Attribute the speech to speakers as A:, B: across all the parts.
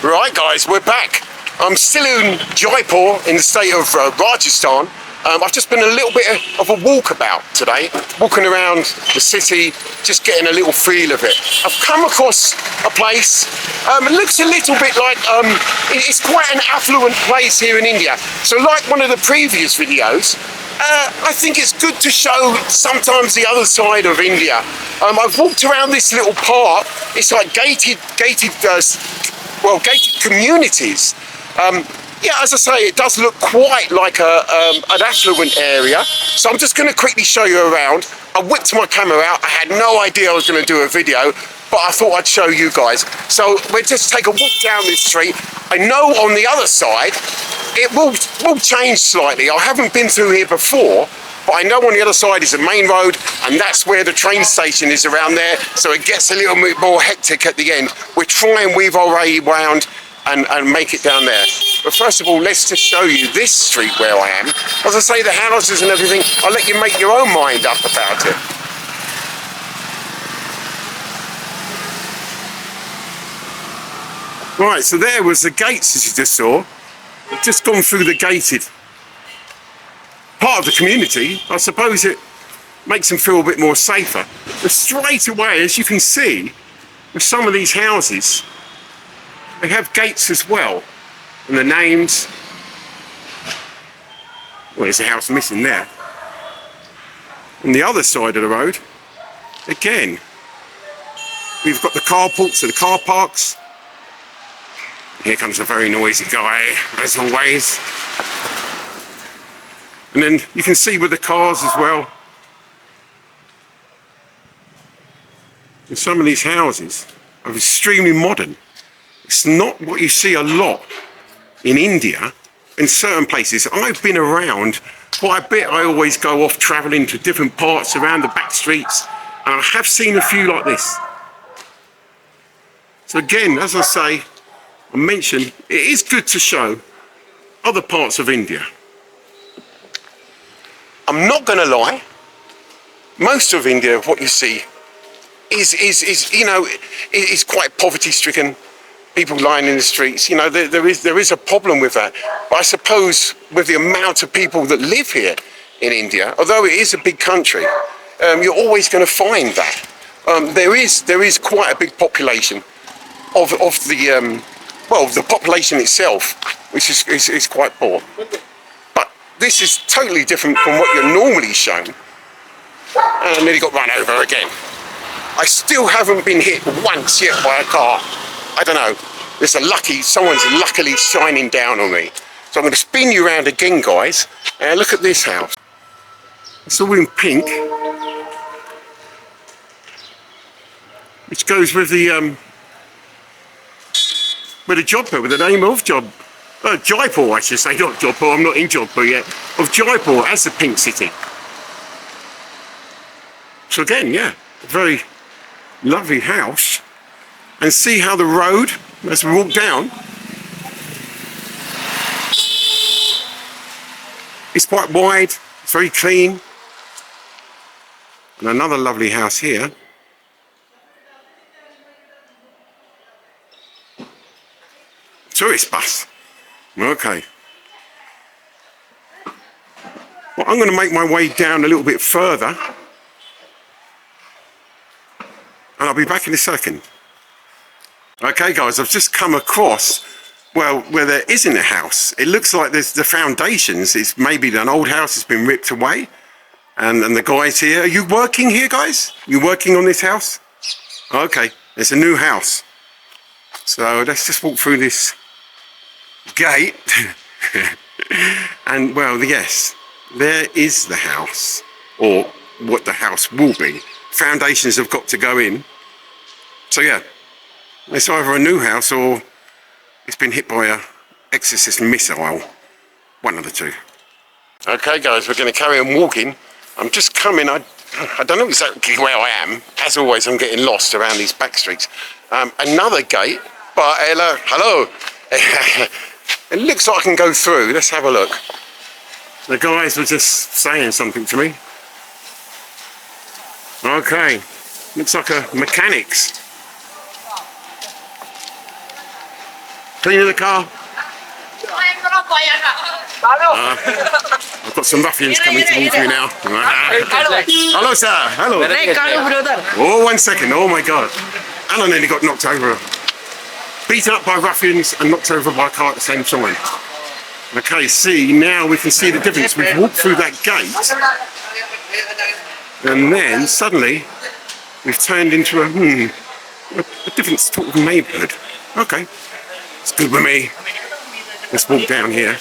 A: Right guys, we're back. I'm still in Jaipur in the state of Rajasthan. I've just been a little bit of a walkabout today, walking around the city, just getting a little feel of it. I've come across a place, it looks a little bit like, it's quite an affluent place here in India. So like one of the previous videos, I think it's good to show sometimes the other side of India. I've walked around this little park. It's like gated communities. Yeah, as I say, it does look quite like an affluent area. So I'm just going to quickly show you around. I whipped my camera out. I had no idea I was going to do a video, but I thought I'd show you guys. So we'll just take a walk down this street. I know on the other side, it will change slightly. I haven't been through here before, but I know on the other side is the main road, and that's where the train station is around there. So it gets a little bit more hectic at the end. We'll try and weave our way around and make it down there. But first of all, let's just show you this street where I am. As I say, the houses and everything, I'll let you make your own mind up about it. Right, so there was the gates, as you just saw. I've just gone through the gated part of the community. I suppose it makes them feel a bit more safer. But straight away, as you can see, with some of these houses, they have gates as well, and the names. Well, there's a house missing there. On the other side of the road, again, we've got the carports and the car parks. Here comes a very noisy guy, as always. And then you can see with the cars as well. And some of these houses are extremely modern. It's not what you see a lot in India. In certain places, I've been around quite a bit. I always go off travelling to different parts around the back streets, and I have seen a few like this. So again, as I say, I mentioned, it is good to show other parts of India. I'm not going to lie, most of India, what you see, is you know, is quite poverty-stricken. People lying in the streets, you know, there is a problem with that. But I suppose with the amount of people that live here in India, although it is a big country, you're always going to find that. There is quite a big population of the population itself, which is quite poor. But this is totally different from what you're normally shown. And I nearly got run over again. I still haven't been hit once yet by a car. I don't know, someone's luckily shining down on me. So I'm going to spin you around again, guys, and look at this house. It's all in pink, which goes with the job, with the name of Jaipur, I should say, not Jaipur, I'm not in Jaipur yet, of Jaipur as the pink city. So again, yeah, a very lovely house. And see how the road, as we walk down, it's quite wide, it's very clean. And another lovely house here. Tourist bus. Okay. Well, I'm going to make my way down a little bit further. And I'll be back in a second. Okay guys, I've just come across, well, where there isn't a house. It looks like there's the foundations. It's maybe an old house has been ripped away. And the guys here, are you working here, guys? You working on this house? Okay, it's a new house. So let's just walk through this gate. And well, yes, there is the house, or what the house will be. Foundations have got to go in. So yeah. It's either a new house or it's been hit by a exorcist missile. One of the two. Okay guys, we're going to carry on walking. I'm just coming, I don't know exactly where I am. As always, I'm getting lost around these back streets. Another gate, but hello. It looks like I can go through. Let's have a look. The guys were just saying something to me. Okay, looks like a mechanic's. Cleaning the car. I've got some ruffians coming towards me now. Hello, sir. Hello. Oh, 1 second. Oh my God. Alan nearly got knocked over. Beaten up by ruffians and knocked over by a car at the same time. Okay, see, now we can see the difference. We've walked through that gate, and then suddenly we've turned into a different sort of neighbourhood. Okay, it's good with me. Let's walk down here.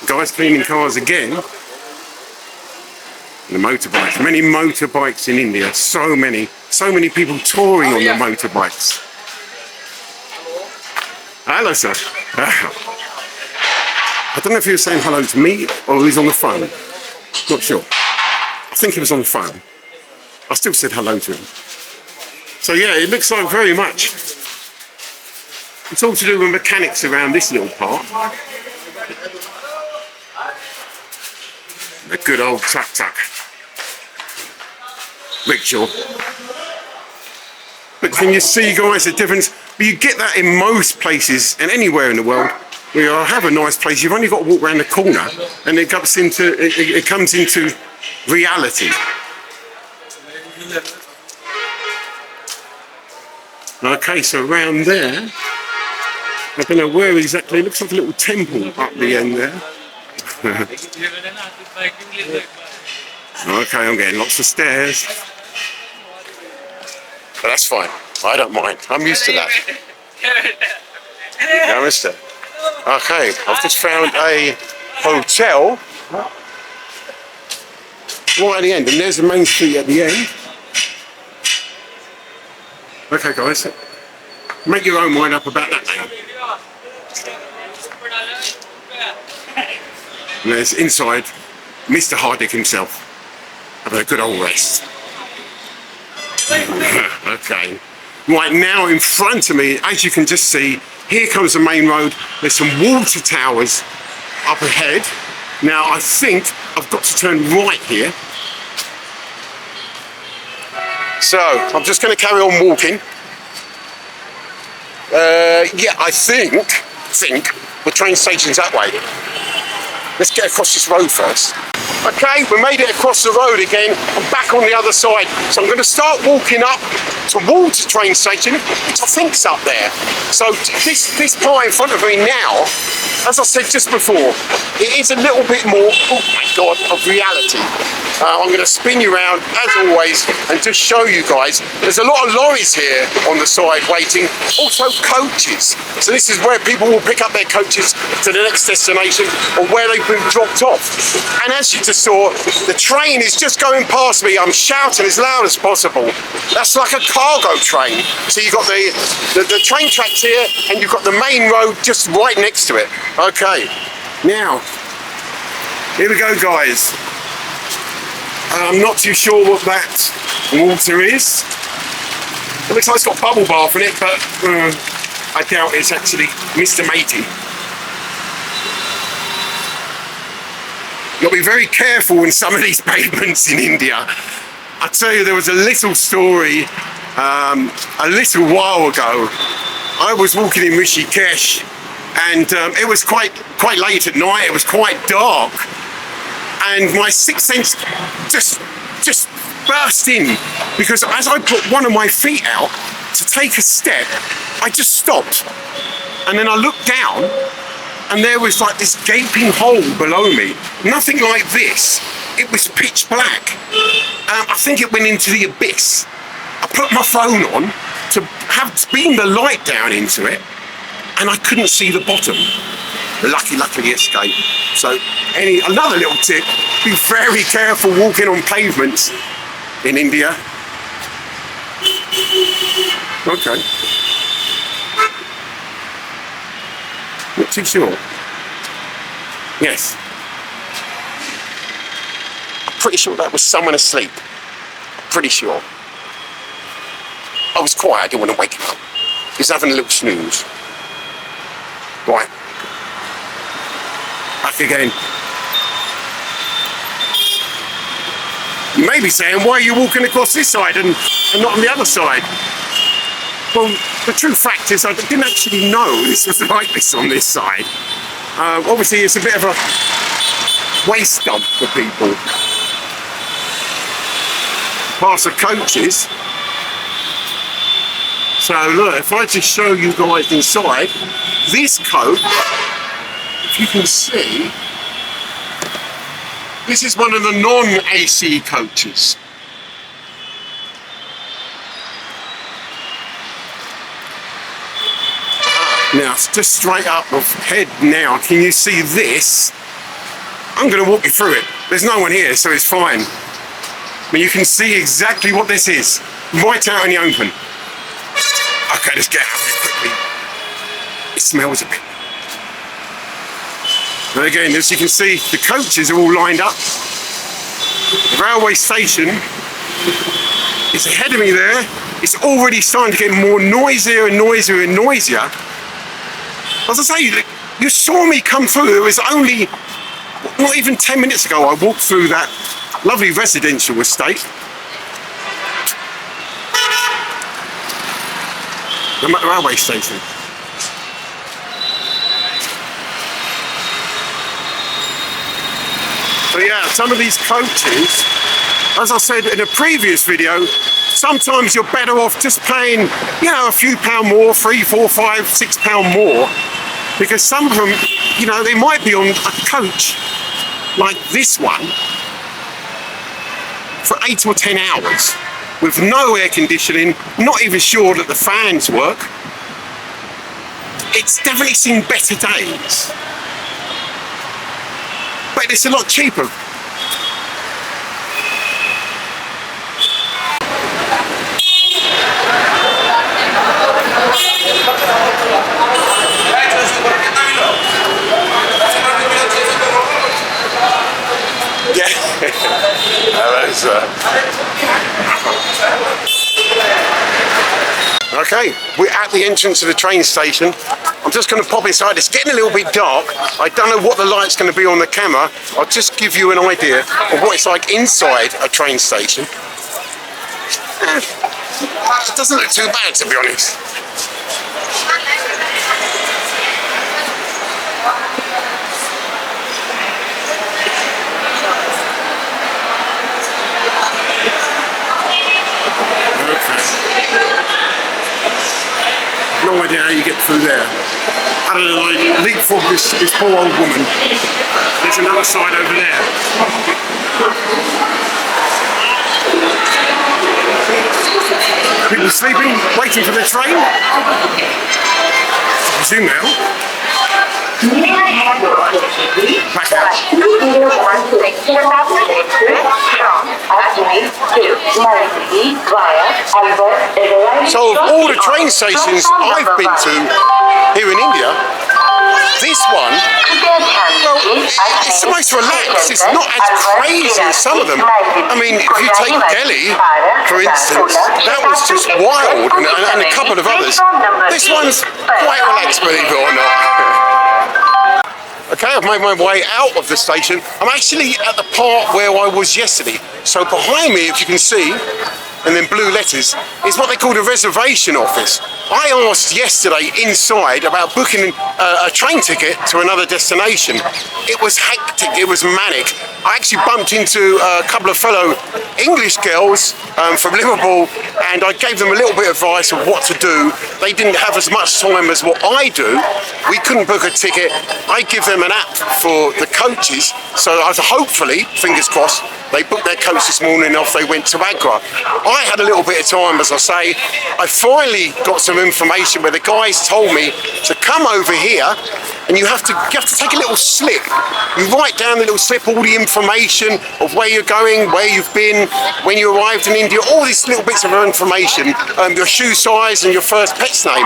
A: Guys cleaning cars again. The motorbikes, many motorbikes in India. So many people touring on the motorbikes. Hello, sir. I don't know if he was saying hello to me or he was on the phone. Not sure. I think he was on the phone. I still said hello to him. So yeah, it looks like very much. It's all to do with mechanics around this little part. The good old tuk-tuk. Rickshaw. But can you see, guys, the difference? You get that in most places and anywhere in the world. We have a nice place. You've only got to walk around the corner, and it comes into reality. Okay, so around there, I don't know where exactly. It looks like a little temple up the end there. Okay, I'm getting lots of stairs, but that's fine. I don't mind. I'm used to that. Yeah, mister. Okay, I've just found a hotel right at the end, and there's the main street at the end. Okay, guys, make your own mind up about that name. And there's inside Mr. Hardick himself, having a good old rest. Okay. Right now in front of me, as you can just see, here comes the main road. There's some water towers up ahead. Now I think I've got to turn right here. So I'm just going to carry on walking. Yeah, I think the train station's that way. Let's get across this road first. Okay, we made it across the road again. I'm back on the other side. So I'm going to start walking up towards the train station, which I think's up there. So this part in front of me now, as I said just before, it is a little bit more, oh my God, of reality. I'm going to spin you around, as always, and just show you guys. There's a lot of lorries here on the side waiting, also coaches. So this is where people will pick up their coaches to the next destination or where they've been dropped off. And as you just saw, the train is just going past me. I'm shouting as loud as possible. That's like a cargo train. So you've got the train tracks here, and you've got the main road just right next to it. Okay, now, here we go, guys. I'm not too sure what that water is. It looks like it's got bubble bath in it, but I doubt it's actually Mr. Matey. You've got to be very careful in some of these pavements in India. I tell you, there was a little story a little while ago. I was walking in Rishikesh, and it was quite late at night. It was quite dark. And my sixth sense just burst in, because as I put one of my feet out to take a step, I just stopped. And then I looked down, and there was like this gaping hole below me. Nothing like this. It was pitch black. I think it went into the abyss. I put my phone on to beam the light down into it, and I couldn't see the bottom. Luckily escaped. So another little tip, be very careful walking on pavements in India. Okay. Not too sure. Yes. I'm pretty sure that was someone asleep. Pretty sure. I was quiet, I didn't want to wake him up. He's having a little snooze. Right. Back again. You may be saying, why are you walking across this side and not on the other side? Well, the true fact is I didn't actually know this was like this on this side. Obviously, it's a bit of a waste dump for people. Past the coaches. So look, if I just show you guys inside, this coach, if you can see, this is one of the non-AC coaches. Now, it's just straight up ahead now. Can you see this? I'm going to walk you through it. There's no one here, so it's fine. But you can see exactly what this is, right out in the open. Okay, let's get out of here quickly. It smells a bit. And again, as you can see, the coaches are all lined up. The railway station is ahead of me there. It's already starting to get more noisier and noisier and noisier. As I say, you saw me come through. It was only, not even 10 minutes ago, I walked through that lovely residential estate. I'm at the railway station. So yeah, some of these coaches, as I said in a previous video, sometimes you're better off just paying, you know, a few pound more, £3, £4, £5, £6 more, because some of them, you know, they might be on a coach like this one for 8 or 10 hours with no air conditioning, not even sure that the fans work. It's definitely seen better days, but it's a lot cheaper. Yeah. Okay, we're at the entrance of the train station. I'm just going to pop inside. It's getting a little bit dark. I don't know what the light's going to be on the camera. I'll just give you an idea of what it's like inside a train station. It doesn't look too bad, to be honest. No idea how you get through there. How do I leapfrog this poor old woman? There's another side over there. People sleeping, waiting for the train? I presume now. Back out. So of all the train stations I've been to here in India, this one, well, it's the most relaxed. It's not as crazy as some of them. I mean, if you take Delhi, for instance, that was just wild, and a couple of others. This one's quite relaxed, believe it or not. Okay, I've made my way out of the station. I'm actually at the part where I was yesterday. So behind me, if you can see, and then blue letters, is what they call the reservation office. I asked yesterday inside about booking a train ticket to another destination. It was hectic, it was manic. I actually bumped into a couple of fellow English girls from Liverpool, and I gave them a little bit of advice of what to do. They didn't have as much time as what I do. We couldn't book a ticket. I give them an app for the coaches, so I was hopefully, fingers crossed, they booked their coach this morning and off they went to Agra. I had a little bit of time, as I say. I finally got some information where the guys told me to come over here, and you have to take a little slip. You write down the little slip, all the information of where you're going, where you've been, when you arrived in India, all these little bits of information, your shoe size and your first pet's name.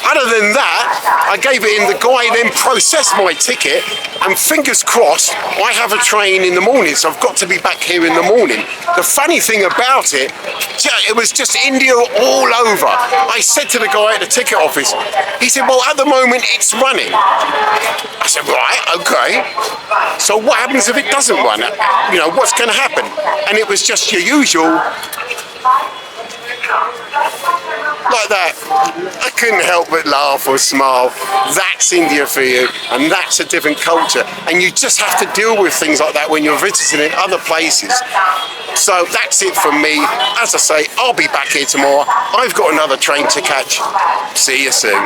A: Other than that, I gave it in, the guy then processed my ticket, and fingers crossed, I have a train in the morning, so I've got to be back here in the morning. The funny thing about it was just India all over. I said to the guy at the ticket office, he said, well, at the moment it's running. I said, right, okay. So what happens if it doesn't run? You know, what's going to happen? And it was just your usual like that. I couldn't help but laugh or smile. That's India for you, and that's a different culture. And you just have to deal with things like that when you're visiting in other places. So that's it from me. As I say, I'll be back here tomorrow. I've got another train to catch. See you soon.